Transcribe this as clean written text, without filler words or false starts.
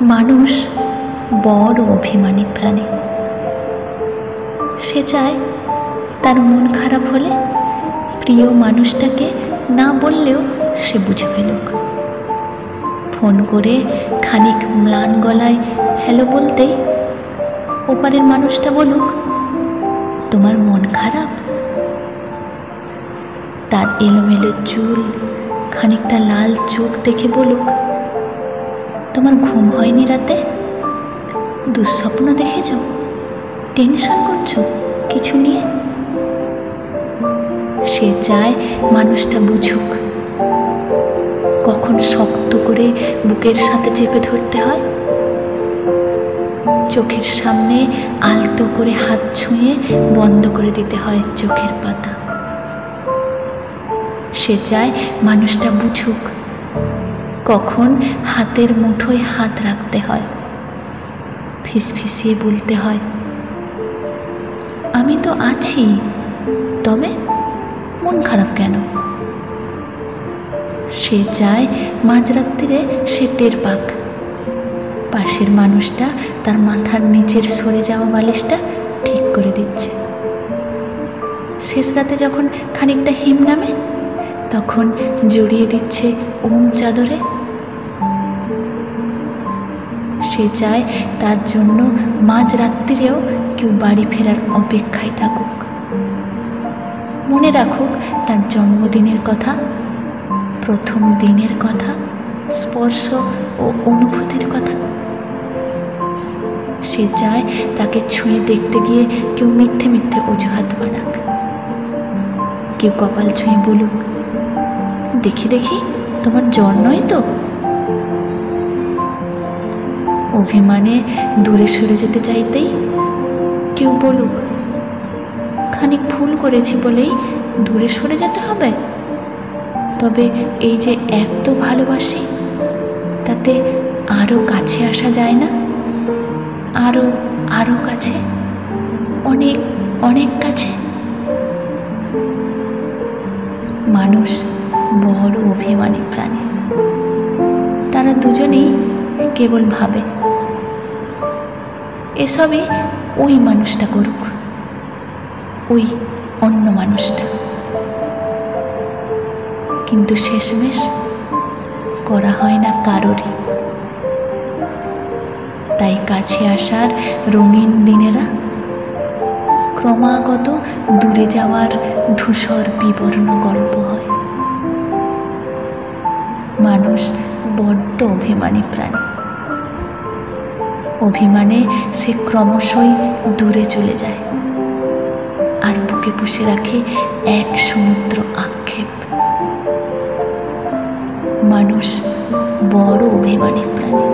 মানুষ বড় অভিমানী প্রাণী। সে চায় তার মন খারাপ হলে প্রিয় মানুষটাকে না বললেও সে বুঝে ফেলুক। ফোন করে খানিক ম্লান গলায় হ্যালো বলতেই ওপারের মানুষটা বলুক, তোমার মন খারাপ? তার এলোমেলো চুল, খানিকটা লাল চোখ দেখে বলুক, তোমার ঘুম হয়নি রাতে? দুঃস্বপ্ন দেখেছ? টেনশন করছো কিছু নিয়ে? সে চায় মানুষটা বুঝুক কখন শক্ত করে বুকের সাথে চেপে ধরতে হয়, চোখের সামনে আলতো করে হাত ছুঁয়ে বন্ধ করে দিতে হয় চোখের পাতা। সে চায় মানুষটা বুঝুক কখন হাতের মুঠোয় হাত রাখতে হয়, ফিসফিসিয়ে বলতে হয়, আমি তো আছি, তবে মন খারাপ কেন? সে চায় মাঝরাত্রিরে সে টের পাক পাশের মানুষটা তার মাথার নিচের সরে যাওয়া বালিশটা ঠিক করে দিচ্ছে। শেষ রাতে যখন খানিকটা হিম নামে তখন জড়িয়ে দিচ্ছে ওম চাদরে। সে চায় তার জন্য মাঝরাত্রিরেও কেউ বাড়ি ফেরার অপেক্ষায় থাকুক, মনে রাখুক তার জন্মদিনের কথা, প্রথম দিনের কথা, স্পর্শ ও অনুভূতির কথা। সে চায় তাকে ছুঁয়ে দেখতে গিয়ে কেউ মিথ্যে মিথ্যে অজুহাত বানাক, কেউ কপাল ছুঁয়ে বলুক, দেখি দেখি তোমার জ্বর নয় তো? অভিমানে দূরে সরে যেতে চাইতেই কেউ বলুক, খানিক ভুল করেছি বলেই দূরে সরে যেতে হবে? তবে এই যে এত ভালোবাসি, তাতে আরও কাছে আসা যায় না? আরও আরও কাছে, অনেক অনেক কাছে। মানুষ বড় অভিমানী প্রাণী। তারা দুজনেই কেবল ভাবে এসবই ওই মানুষটা করুক, ওই অন্য মানুষটা, কিন্তু শেষমেশ করা হয় না কারোরই। তাই কাছে আসার রঙিন দিনেরা ক্রমাগত দূরে যাওয়ার ধূসর বিবর্ণ গল্প হয়। মানুষ বড্ড অভিমানী প্রাণী। অভিমানে সে ক্রমশই দূরে চলে যায় আর বুকে পুষে রাখে এক সমুদ্র আক্ষেপ। মানুষ বড় অভিমানী প্রাণী।